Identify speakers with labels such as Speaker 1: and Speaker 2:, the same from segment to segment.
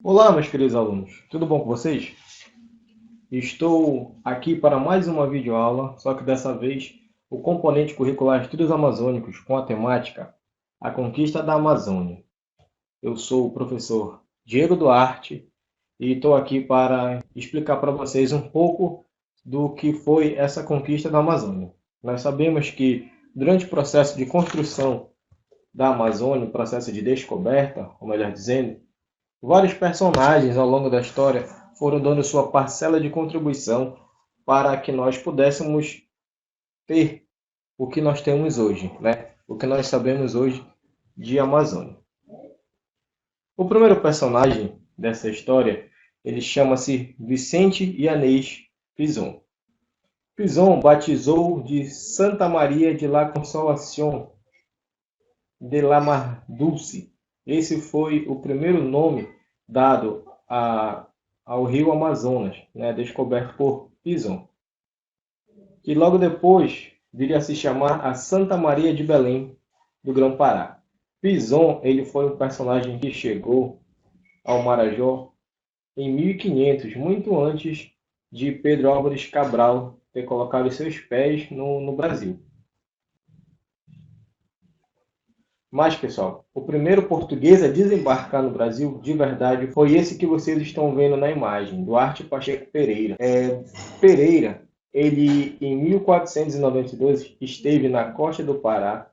Speaker 1: Olá, meus queridos alunos, tudo bom com vocês? Estou aqui para mais uma videoaula, só que dessa vez o componente curricular Estudos Amazônicos com a temática A Conquista da Amazônia. Eu sou o professor Diego Duarte e estou aqui para explicar para vocês um pouco do que foi essa conquista da Amazônia. Nós sabemos que durante o processo de construção da Amazônia, o processo de descoberta, ou melhor dizendo, vários personagens ao longo da história foram dando sua parcela de contribuição para que nós pudéssemos ter o que nós temos hoje, né? O que nós sabemos hoje de Amazônia. O primeiro personagem dessa história, ele chama-se Vicente Yanez Pinzón. Pinzón batizou de Santa Maria de la Consolación de la Mar Dulce. Esse foi o primeiro nome dado ao rio Amazonas, né, descoberto por Pinzón. E logo depois viria a se chamar a Santa Maria de Belém, do Grão-Pará. Pinzón, ele foi um personagem que chegou ao Marajó em 1500, muito antes de Pedro Álvares Cabral ter colocado seus pés no Brasil. Mas, pessoal, o primeiro português a desembarcar no Brasil, de verdade, foi esse que vocês estão vendo na imagem, Duarte Pacheco Pereira. Pereira, ele, em 1492, esteve na costa do Pará,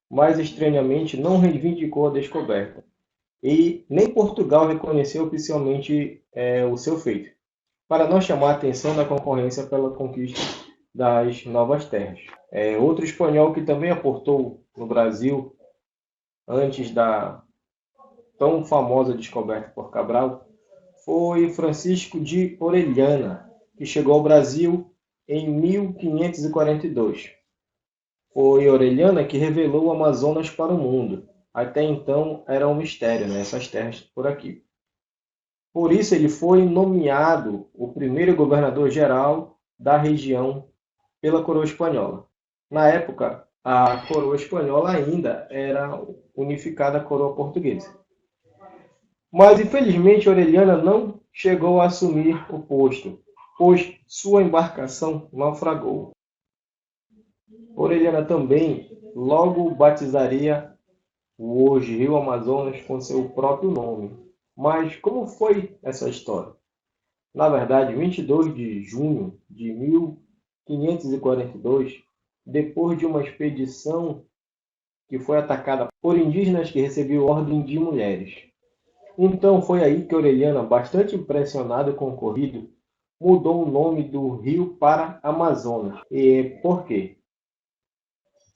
Speaker 1: mas, estranhamente, não reivindicou a descoberta. E nem Portugal reconheceu oficialmente o seu feito, para não chamar a atenção da concorrência pela conquista das novas terras. Outro espanhol que também aportou no Brasil antes da tão famosa descoberta por Cabral, foi Francisco de Orellana, que chegou ao Brasil em 1542. Foi Orellana que revelou o Amazonas para o mundo. Até então era um mistério, né? Essas terras por aqui. Por isso ele foi nomeado o primeiro governador-geral da região pela coroa espanhola. Na época, a coroa espanhola ainda era unificada à coroa portuguesa. Mas, infelizmente, Orellana não chegou a assumir o posto, pois sua embarcação naufragou. Orellana também logo batizaria o hoje Rio Amazonas com seu próprio nome. Mas como foi essa história? Na verdade, 22 de junho de 1542, depois de uma expedição que foi atacada por indígenas que recebiam ordem de mulheres. Então foi aí que Orellana, bastante impressionado com o ocorrido, mudou o nome do rio para Amazonas. E por quê?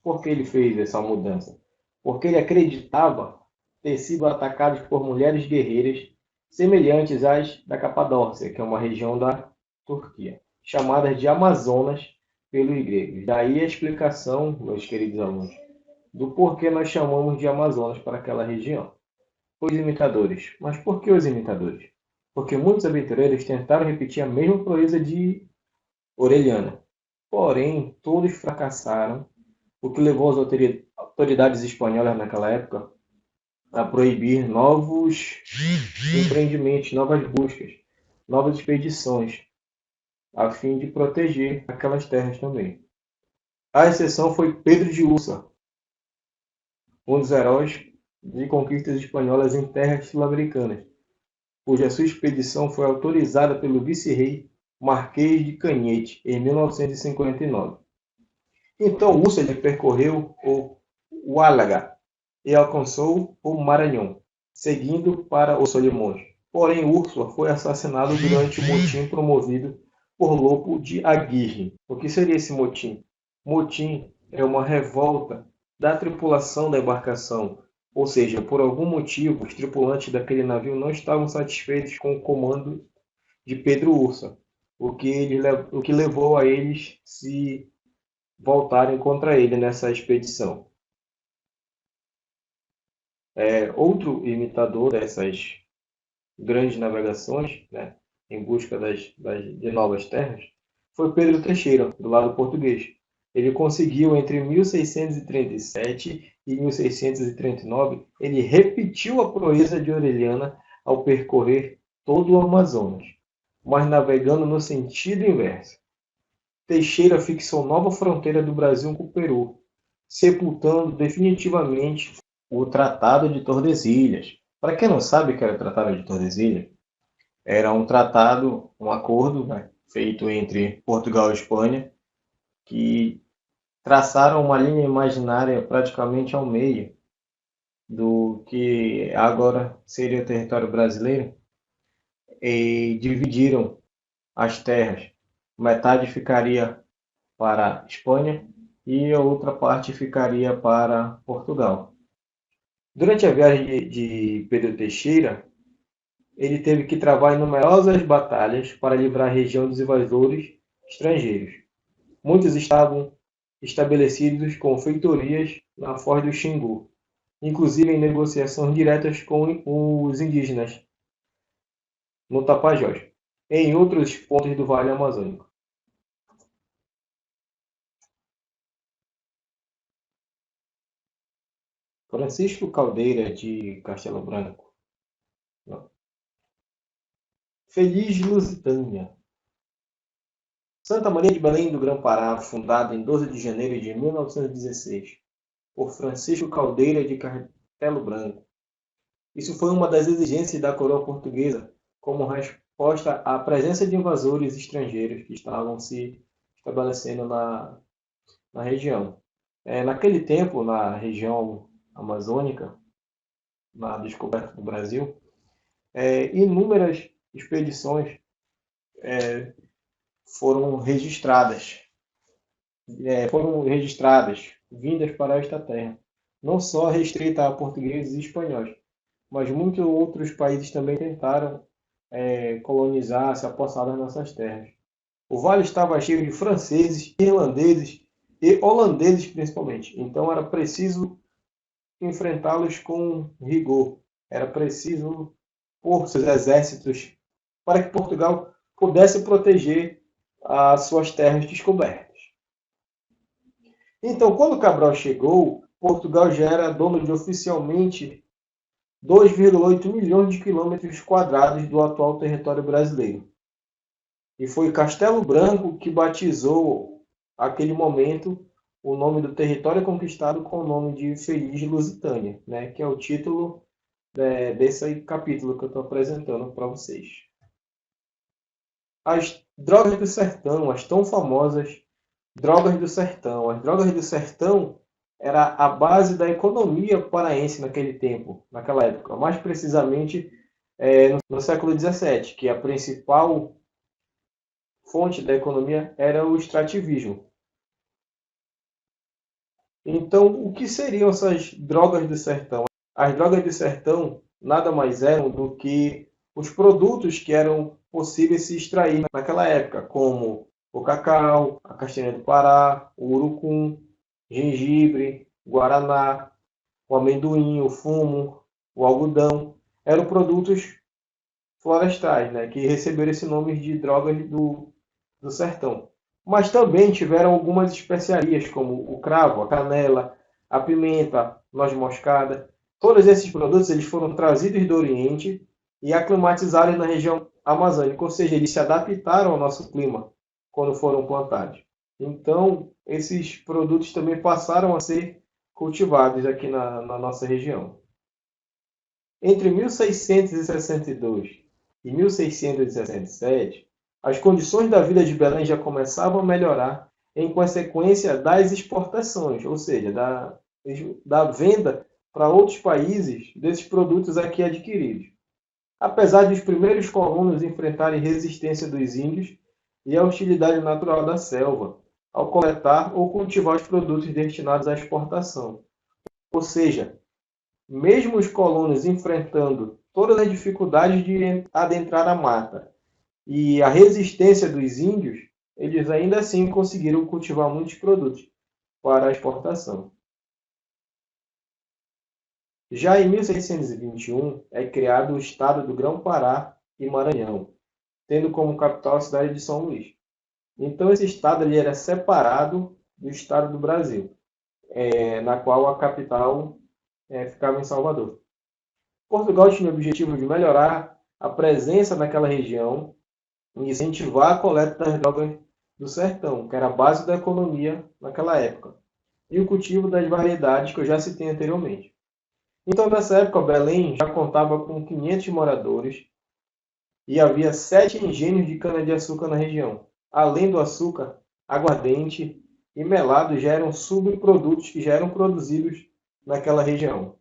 Speaker 1: Por que ele fez essa mudança? Porque ele acreditava ter sido atacado por mulheres guerreiras semelhantes às da Capadócia, que é uma região da Turquia, chamadas de Amazonas pelos gregos. Daí a explicação, meus queridos alunos, do porquê nós chamamos de Amazonas para aquela região. Os imitadores. Mas por que os imitadores? Porque muitos aventureiros tentaram repetir a mesma proeza de Orellana. Porém, todos fracassaram, o que levou as autoridades espanholas naquela época a proibir novos empreendimentos, novas buscas, novas expedições, a fim de proteger aquelas terras também. A exceção foi Pedro de Ursa, um dos heróis de conquistas espanholas em terras sul-americanas, cuja sua expedição foi autorizada pelo vice-rei Marquês de Canhete em 1959. Então Ursa percorreu o Huállaga e alcançou o Maranhão, seguindo para os Solimões. Porém, Úrsula foi assassinado durante o motim promovido por Lopo de Aguirre. O que seria esse motim? Motim é uma revolta da tripulação da embarcação, ou seja, por algum motivo, os tripulantes daquele navio não estavam satisfeitos com o comando de Pedro Ursa, o que levou a eles se voltarem contra ele nessa expedição. Outro imitador dessas grandes navegações, né, em busca de novas terras, foi Pedro Teixeira, do lado português. Ele conseguiu, entre 1637 e 1639, ele repetiu a proeza de Orellana ao percorrer todo o Amazonas, mas navegando no sentido inverso. Teixeira fixou nova fronteira do Brasil com o Peru, sepultando definitivamente o Tratado de Tordesilhas. Para quem não sabe o que era o Tratado de Tordesilhas, era um tratado, um acordo, né, feito entre Portugal e Espanha, que traçaram uma linha imaginária praticamente ao meio do que agora seria o território brasileiro e dividiram as terras. Metade ficaria para a Espanha e a outra parte ficaria para Portugal. Durante a viagem de Pedro Teixeira, ele teve que travar numerosas batalhas para livrar a região dos invasores estrangeiros. Muitos estavam estabelecidos com feitorias na Foz do Xingu, inclusive em negociações diretas com os indígenas no Tapajós, em outros pontos do Vale Amazônico. Francisco Caldeira de Castelo Branco. Não. Feliz Lusitânia. Santa Maria de Belém do Grão-Pará, fundada em 12 de janeiro de 1916, por Francisco Caldeira de Castelo Branco. Isso foi uma das exigências da coroa portuguesa como resposta à presença de invasores estrangeiros que estavam se estabelecendo na região. Naquele tempo, na região amazônica, na descoberta do Brasil, inúmeras expedições foram registradas, vindas para esta terra, não só restrita a portugueses e espanhóis, mas muitos outros países também tentaram colonizar, se apossar das nossas terras. O vale estava cheio de franceses, irlandeses e holandeses principalmente, então era preciso enfrentá-los com rigor, era preciso pôr seus exércitos para que Portugal pudesse proteger as suas terras descobertas. Então, quando Cabral chegou, Portugal já era dono de oficialmente 2,8 milhões de quilômetros quadrados do atual território brasileiro. E foi Castelo Branco que batizou, naquele momento, o nome do território conquistado com o nome de Feliz Lusitânia, né, que é o título desse capítulo que eu estou apresentando para vocês. As drogas do sertão, as tão famosas drogas do sertão. As drogas do sertão era a base da economia paraense naquele tempo, naquela época. Mais precisamente no século XVII, que a principal fonte da economia era o extrativismo. Então, o que seriam essas drogas do sertão? As drogas do sertão nada mais eram do que os produtos que eram possíveis se extrair naquela época, como o cacau, a castanha do Pará, o urucum, gengibre, guaraná, o amendoim, o fumo, o algodão. Eram produtos florestais, né, que receberam esse nome de drogas do sertão. Mas também tiveram algumas especiarias, como o cravo, a canela, a pimenta, noz moscada. Todos esses produtos eles foram trazidos do Oriente e aclimatizados na região amazônica, ou seja, eles se adaptaram ao nosso clima quando foram plantados. Então, esses produtos também passaram a ser cultivados aqui na nossa região. Entre 1662 e 1667, as condições da vida de Belém já começavam a melhorar em consequência das exportações, ou seja, da venda para outros países desses produtos aqui adquiridos. Apesar de os primeiros colonos enfrentarem resistência dos índios e a hostilidade natural da selva, ao coletar ou cultivar os produtos destinados à exportação. Ou seja, mesmo os colonos enfrentando todas as dificuldades de adentrar a mata e a resistência dos índios, eles ainda assim conseguiram cultivar muitos produtos para a exportação. Já em 1621 é criado o estado do Grão-Pará e Maranhão, tendo como capital a cidade de São Luís. Então esse estado ele era separado do estado do Brasil, na qual a capital ficava em Salvador. Portugal tinha o objetivo de melhorar a presença naquela região e incentivar a coleta das drogas do sertão, que era a base da economia naquela época, e o cultivo das variedades que eu já citei anteriormente. Então, nessa época, Belém já contava com 500 moradores e havia 7 engenhos de cana-de-açúcar na região. Além do açúcar, aguardente e melado já eram subprodutos que já eram produzidos naquela região.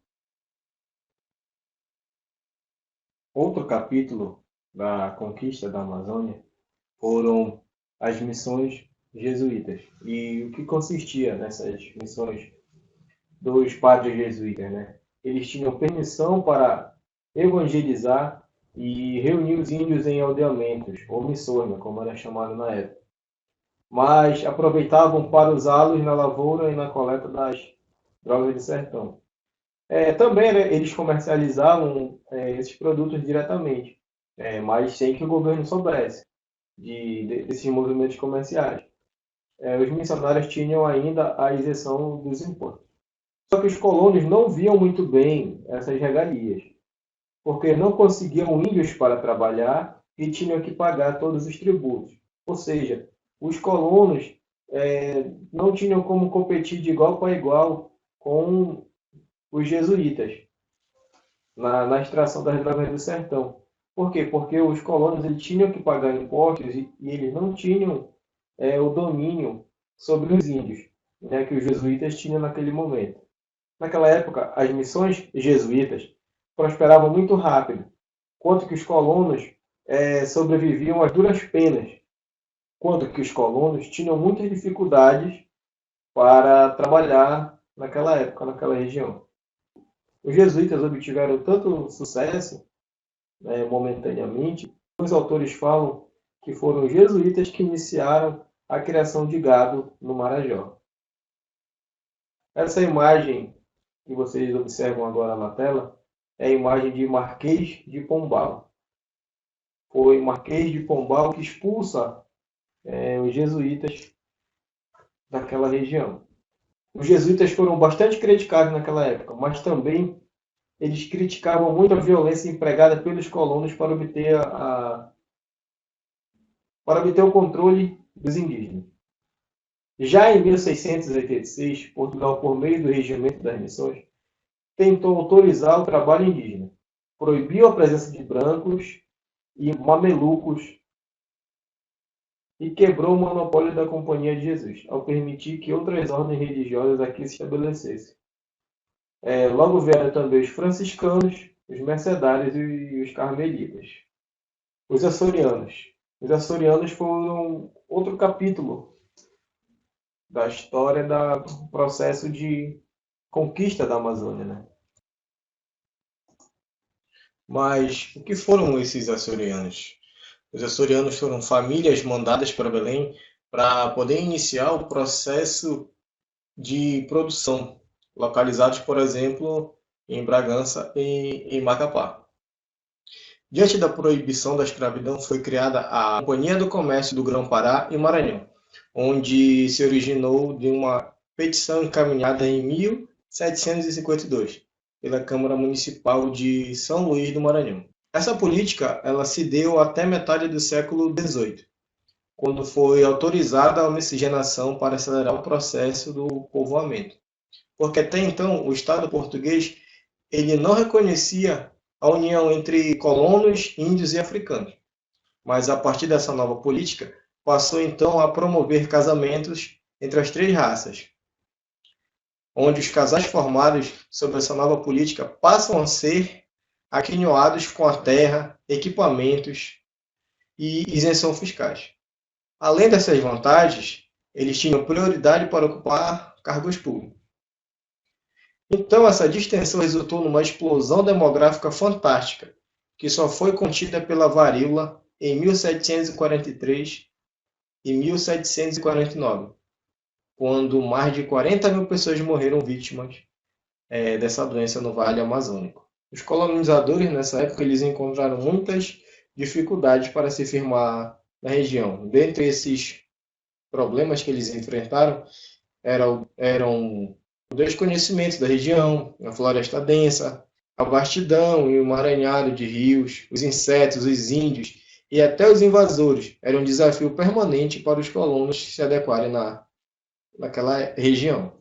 Speaker 1: Outro capítulo da conquista da Amazônia foram as missões jesuítas. E o que consistia nessas missões dos padres jesuítas, né? Eles tinham permissão para evangelizar e reunir os índios em aldeamentos, ou missões, né, como era chamado na época. Mas aproveitavam para usá-los na lavoura e na coleta das drogas do sertão. Também, né, eles comercializavam esses produtos diretamente, mas sem que o governo soubesse desses movimentos comerciais. Os missionários tinham ainda a isenção dos impostos. Só que os colonos não viam muito bem essas regalias, porque não conseguiam índios para trabalhar e tinham que pagar todos os tributos. Ou seja, os colonos não tinham como competir de igual para igual com os jesuítas na extração das drogas do sertão. Por quê? Porque os colonos eles tinham que pagar impostos e eles não tinham o domínio sobre os índios, né, que os jesuítas tinham naquele momento. Naquela época, as missões jesuítas prosperavam muito rápido, enquanto que os colonos sobreviviam às duras penas, enquanto que os colonos tinham muitas dificuldades para trabalhar naquela época, naquela região. Os jesuítas obtiveram tanto sucesso, momentaneamente, os autores falam que foram os jesuítas que iniciaram a criação de gado no Marajó. Essa imagem que vocês observam agora na tela é a imagem de Marquês de Pombal. Foi Marquês de Pombal que expulsa os jesuítas daquela região. Os jesuítas foram bastante criticados naquela época, mas também eles criticavam muito a violência empregada pelos colonos para obter o controle dos indígenas. Já em 1686, Portugal, por meio do Regimento das Missões, tentou autorizar o trabalho indígena, proibiu a presença de brancos e mamelucos e quebrou o monopólio da Companhia de Jesus, ao permitir que outras ordens religiosas aqui se estabelecessem. Logo vieram também os franciscanos, os mercedários e os carmelitas. Os açorianos. Os açorianos foram outro capítulo da história do processo de conquista da Amazônia, né? Mas o que foram esses açorianos? Os açorianos foram famílias mandadas para Belém para poder iniciar o processo de produção, localizados, por exemplo, em Bragança e em Macapá. Diante da proibição da escravidão, foi criada a Companhia do Comércio do Grão-Pará e Maranhão, onde se originou de uma petição encaminhada em 1752 pela Câmara Municipal de São Luís do Maranhão. Essa política ela se deu até metade do século XVIII, quando foi autorizada a miscigenação para acelerar o processo do povoamento. Porque até então o Estado português ele não reconhecia a união entre colonos, índios e africanos. Mas a partir dessa nova política, passou então a promover casamentos entre as três raças, onde os casais formados sob essa nova política passam a ser aquinhoados com a terra, equipamentos e isenção fiscais. Além dessas vantagens, eles tinham prioridade para ocupar cargos públicos. Então, essa distensão resultou numa explosão demográfica fantástica, que só foi contida pela varíola em 1743 e 1749, quando mais de 40 mil pessoas morreram vítimas dessa doença no Vale Amazônico. Os colonizadores, nessa época, eles encontraram muitas dificuldades para se firmar na região. Dentre esses problemas que eles enfrentaram eram o desconhecimento da região, a floresta densa, A vastidão e o emaranhado de rios, os insetos, os índios e até os invasores eram um desafio permanente para os colonos se adequarem naquela região.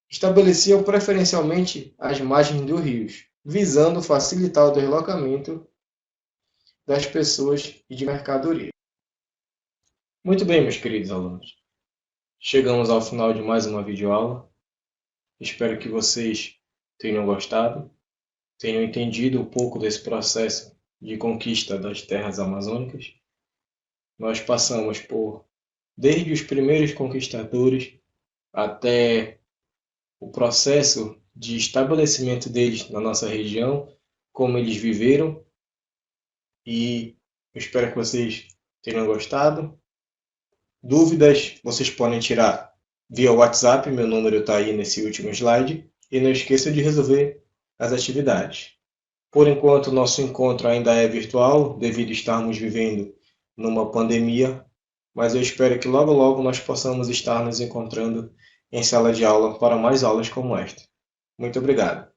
Speaker 1: Estabeleciam preferencialmente as margens dos rios, visando facilitar o deslocamento das pessoas e de mercadoria. Muito bem, meus queridos alunos. Chegamos ao final de mais uma videoaula. Espero que vocês tenham gostado, tenham entendido um pouco desse processo de conquista das terras amazônicas. Nós passamos desde os primeiros conquistadores até o processo de estabelecimento deles na nossa região, como eles viveram, e eu espero que vocês tenham gostado. Dúvidas vocês podem tirar via WhatsApp, meu número está aí nesse último slide, e não esqueça de resolver as atividades. Por enquanto, nosso encontro ainda é virtual, devido a estarmos vivendo numa pandemia, mas eu espero que logo logo nós possamos estar nos encontrando em sala de aula para mais aulas como esta. Muito obrigado.